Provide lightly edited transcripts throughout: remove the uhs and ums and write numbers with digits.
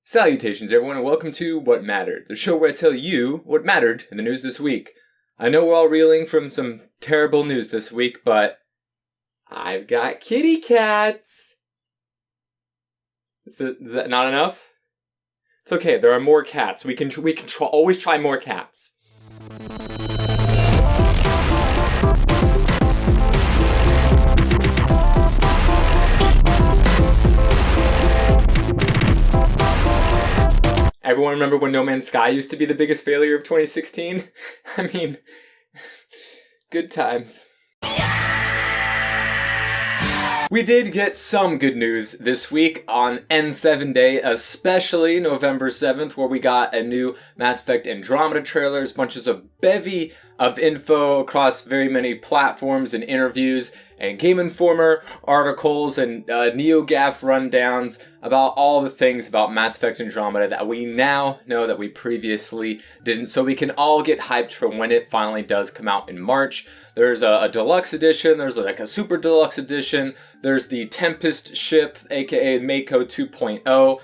Salutations, everyone, and welcome to What Mattered, the show where I tell you what mattered in the news this week. I know we're all reeling from some terrible news this week, but I've got kitty cats. Is that not enough? It's okay, there are more cats. We can always try more cats. Everyone remember when No Man's Sky used to be the biggest failure of 2016? I mean, good times. We did get some good news this week on N7 Day, especially November 7th, where we got a new Mass Effect Andromeda trailers, bunches of bevy of info across very many platforms and interviews and Game Informer articles and NeoGAF rundowns about all the things about Mass Effect Andromeda that we now know that we previously didn't, so we can all get hyped for when it finally does come out in March. There's a deluxe edition, there's like a super deluxe edition, there's the Tempest ship, aka Mako 2.0,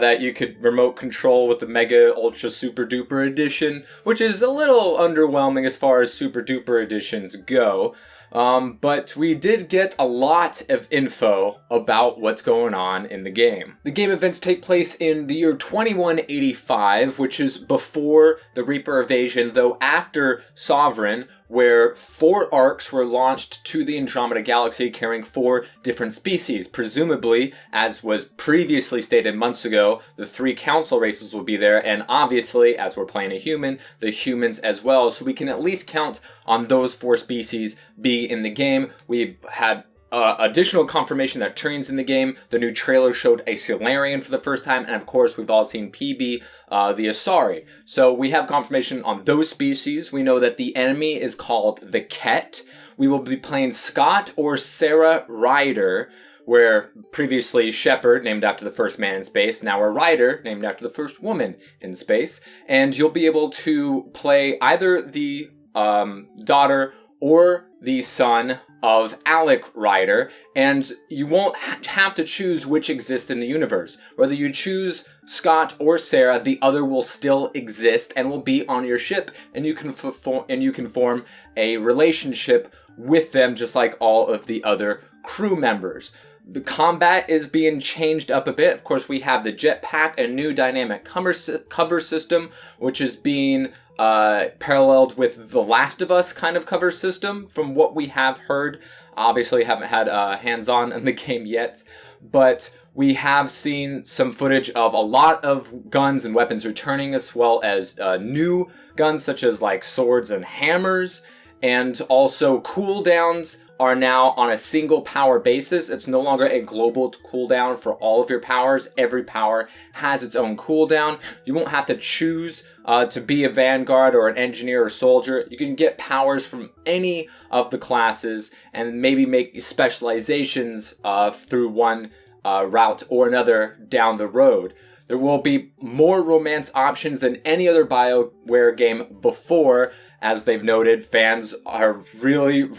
that you could remote control with the Mega Ultra Super Duper Edition, which is a little underwhelming as far as Super Duper Editions go. But we did get a lot of info about what's going on in the game. The game events take place in the year 2185, which is before the Reaper Invasion, though after Sovereign, where 4 arcs were launched to the Andromeda Galaxy carrying 4 different species. Presumably, as was previously stated months ago, the 3 council races will be there, and obviously, as we're playing a human, the humans as well, so we can at least count on those 4 species be in the game. We've had additional confirmation that Turian's in the game. The new trailer showed a Solarian for the first time, and of course we've all seen PB, the Asari. So we have confirmation on those species. We know that the enemy is called the Ket. We will be playing Scott or Sarah Ryder, where previously Shepard, named after the first man in space, now a Ryder, named after the first woman in space. And you'll be able to play either the daughter or the son of Alec Ryder, and you won't have to choose which exists in the universe. Whether you choose Scott or Sarah, the other will still exist and will be on your ship, and you can form a relationship with them just like all of the other crew members. The combat is being changed up a bit. Of course, we have the jetpack, a new dynamic cover system, which is being paralleled with the Last of Us kind of cover system from what we have heard. Obviously, haven't had hands-on in the game yet, but we have seen some footage of a lot of guns and weapons returning, as well as new guns such as like swords and hammers. And also cooldowns are now on a single power basis. It's no longer a global cooldown for all of your powers. Every power has its own cooldown. You won't have to choose to be a Vanguard or an Engineer or Soldier. You can get powers from any of the classes and maybe make specializations through one route or another down the road. There will be more romance options than any other BioWare game before. As they've noted, fans are really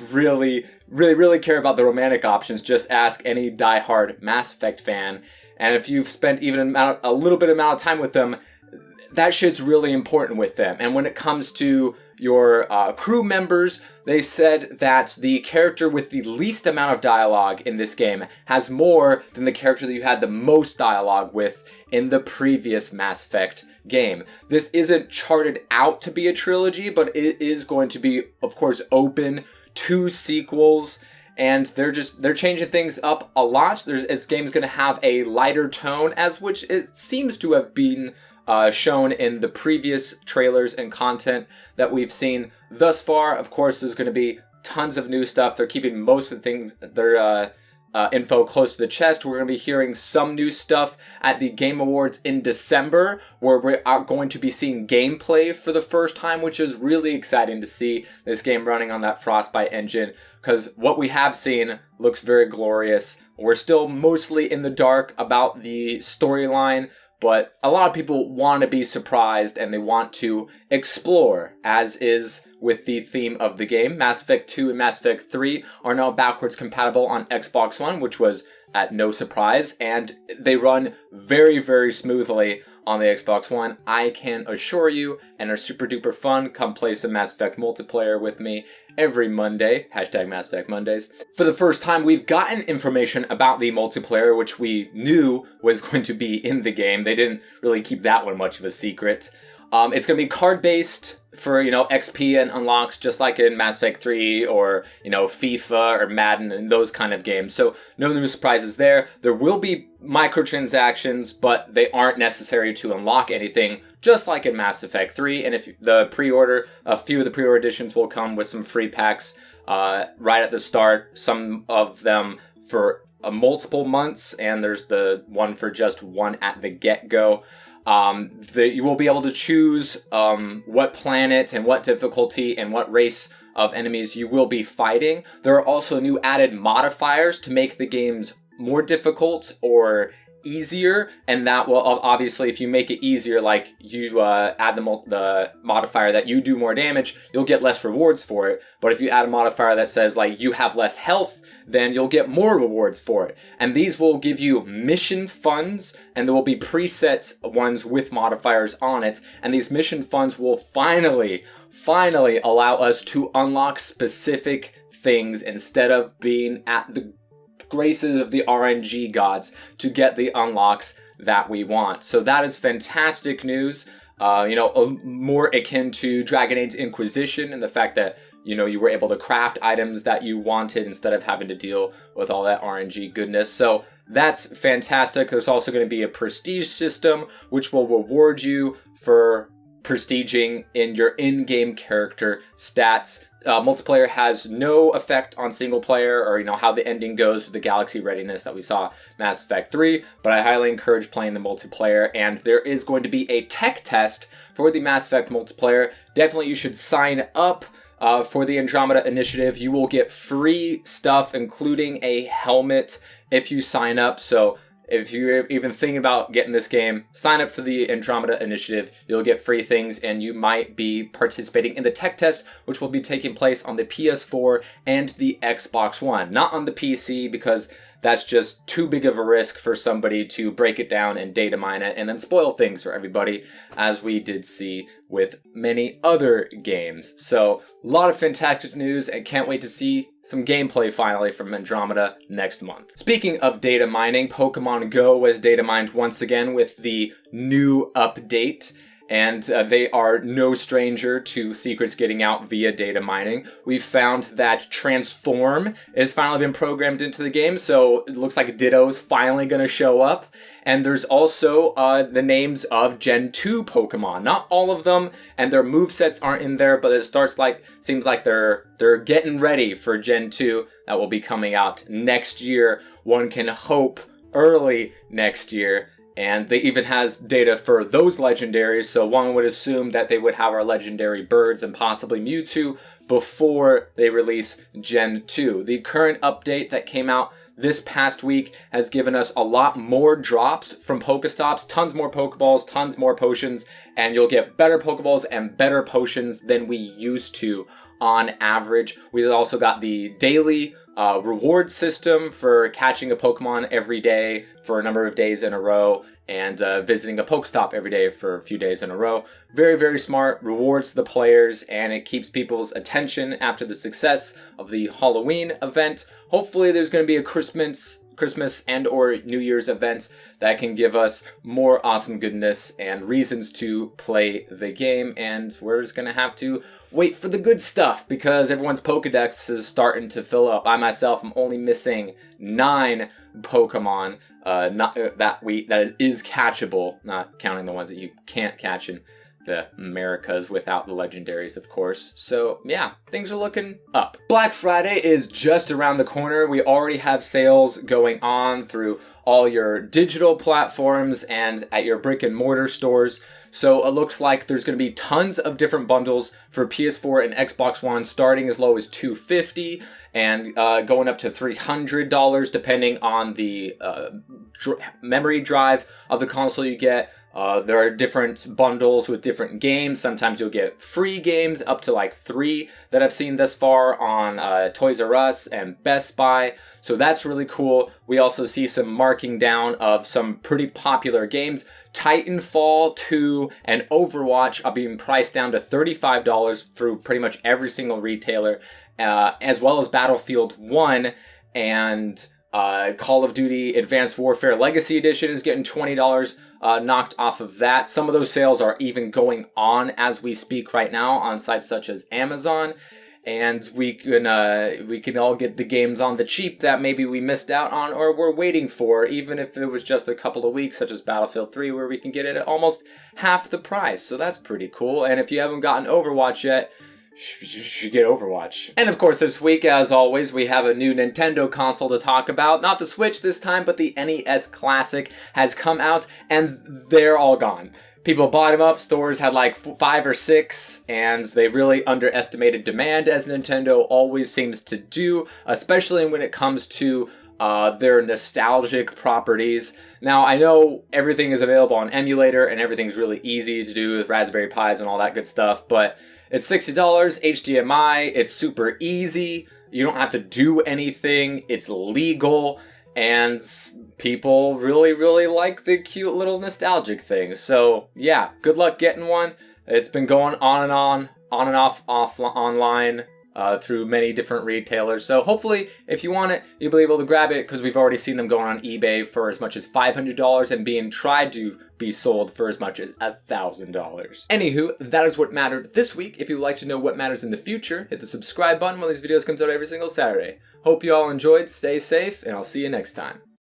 care about the romantic options. Just ask any diehard Mass Effect fan. And if you've spent even a little bit amount of time with them, that shit's really important with them. And when it comes to your crew members, they said that the character with the least amount of dialogue in this game has more than the character that you had the most dialogue with in the previous Mass Effect game. This isn't charted out to be a trilogy, but it is going to be, of course, open to sequels. And they're changing things up a lot. This game's going to have a lighter tone, as which it seems to have been shown in the previous trailers and content that we've seen thus far. Of course, there's going to be tons of new stuff. They're keeping most of the things, their info close to the chest. We're going to be hearing some new stuff at the Game Awards in December, where we're going to be seeing gameplay for the first time, which is really exciting to see this game running on that Frostbite engine, because what we have seen looks very glorious. We're still mostly in the dark about the storyline, but a lot of people want to be surprised and they want to explore, as is with the theme of the game. Mass Effect 2 and Mass Effect 3 are now backwards compatible on Xbox One, which was at no surprise, and they run very, very smoothly on the Xbox One. I can assure you, and are super duper fun. Come play some Mass Effect multiplayer with me every Monday, hashtag Mass Effect Mondays. For the first time, we've gotten information about the multiplayer, which we knew was going to be in the game. They didn't really keep that one much of a secret. It's going to be card-based for, XP and unlocks, just like in Mass Effect 3 or, FIFA or Madden and those kind of games. So no new surprises there. There will be microtransactions, but they aren't necessary to unlock anything, just like in Mass Effect 3. And if the pre-order, a few of the pre-order editions will come with some free packs right at the start. Some of them for multiple months, and there's the one for just one at the get-go. You will be able to choose what planet and what difficulty and what race of enemies you will be fighting. There are also new added modifiers to make the games more difficult or easier, and that will obviously, if you make it easier, like you add the modifier that you do more damage, you'll get less rewards for it. But if you add a modifier that says like you have less health, then you'll get more rewards for it. And these will give you mission funds, and there will be preset ones with modifiers on it. And these mission funds will finally allow us to unlock specific things instead of being at the graces of the RNG gods to get the unlocks that we want. So that is fantastic news. More akin to Dragon Age Inquisition, and the fact that, you were able to craft items that you wanted instead of having to deal with all that RNG goodness. So that's fantastic. There's also going to be a prestige system, which will reward you for prestiging in your in-game character stats. Multiplayer has no effect on single player or, how the ending goes with the galaxy readiness that we saw Mass Effect 3, but I highly encourage playing the multiplayer, and there is going to be a tech test for the Mass Effect multiplayer. Definitely you should sign up for the Andromeda initiative. You will get free stuff, including a helmet, if you sign up. So if you're even thinking about getting this game, sign up for the Andromeda initiative. You'll get free things, and you might be participating in the tech test, which will be taking place on the PS4 and the Xbox One. Not on the PC, because that's just too big of a risk for somebody to break it down and data mine it and then spoil things for everybody, as we did see with many other games. So, a lot of fantastic news, and can't wait to see some gameplay finally from Andromeda next month. Speaking of data mining, Pokemon Go was data mined once again with the new update. And they are no stranger to secrets getting out via data mining. We've found that Transform has finally been programmed into the game, so it looks like Ditto's finally going to show up. And there's also the names of Gen 2 Pokemon. Not all of them, and their movesets aren't in there, but it seems like they're getting ready for Gen 2 that will be coming out next year. One can hope early next year. And they even has data for those legendaries, so one would assume that they would have our legendary birds and possibly Mewtwo before they release Gen 2. The current update that came out this past week has given us a lot more drops from Pokestops, tons more Pokeballs, tons more potions, and you'll get better Pokeballs and better potions than we used to on average. We also got the daily reward system for catching a Pokemon every day for a number of days in a row, and visiting a Pokestop every day for a few days in a row. Very, very smart, rewards the players, and it keeps people's attention after the success of the Halloween event. Hopefully there's going to be a Christmas and or New Year's events that can give us more awesome goodness and reasons to play the game, and we're just going to have to wait for the good stuff because everyone's Pokedex is starting to fill up. I myself am only missing 9 Pokemon that is catchable, not counting the ones that you can't catch in the Americas without the legendaries, of course. So yeah, things are looking up. Black Friday is just around the corner. We already have sales going on through all your digital platforms and at your brick and mortar stores. So it looks like there's going to be tons of different bundles for PS4 and Xbox One, starting as low as $250 and going up to $300 depending on the memory drive of the console you get. There are different bundles with different games. Sometimes you'll get free games, up to like 3 that I've seen thus far on Toys R Us and Best Buy. So that's really cool. We also see some marking down of some pretty popular games. Titanfall 2 and Overwatch are being priced down to $35 through pretty much every single retailer, as well as Battlefield 1 and Call of Duty Advanced Warfare Legacy Edition is getting $20 knocked off of that. Some of those sales are even going on as we speak right now on sites such as Amazon. And we can all get the games on the cheap that maybe we missed out on or we're waiting for, even if it was just a couple of weeks, such as Battlefield 3, where we can get it at almost half the price. So that's pretty cool. And if you haven't gotten Overwatch yet, you should get Overwatch. And of course, this week, as always, we have a new Nintendo console to talk about. Not the Switch this time, but the NES Classic has come out, and they're all gone. People bought them up, stores had like 5 or 6, and they really underestimated demand, as Nintendo always seems to do, especially when it comes to their nostalgic properties. Now, I know everything is available on emulator, and everything's really easy to do with Raspberry Pis and all that good stuff, but it's $60, HDMI, it's super easy, you don't have to do anything, it's legal, and people really, really like the cute little nostalgic things. So, yeah, good luck getting one. It's been going on and off online through many different retailers. So hopefully, if you want it, you'll be able to grab it, because we've already seen them going on eBay for as much as $500 and being tried to be sold for as much as $1,000. Anywho, that is what mattered this week. If you would like to know what matters in the future, hit the subscribe button. One of these videos comes out every single Saturday. Hope you all enjoyed, stay safe, and I'll see you next time.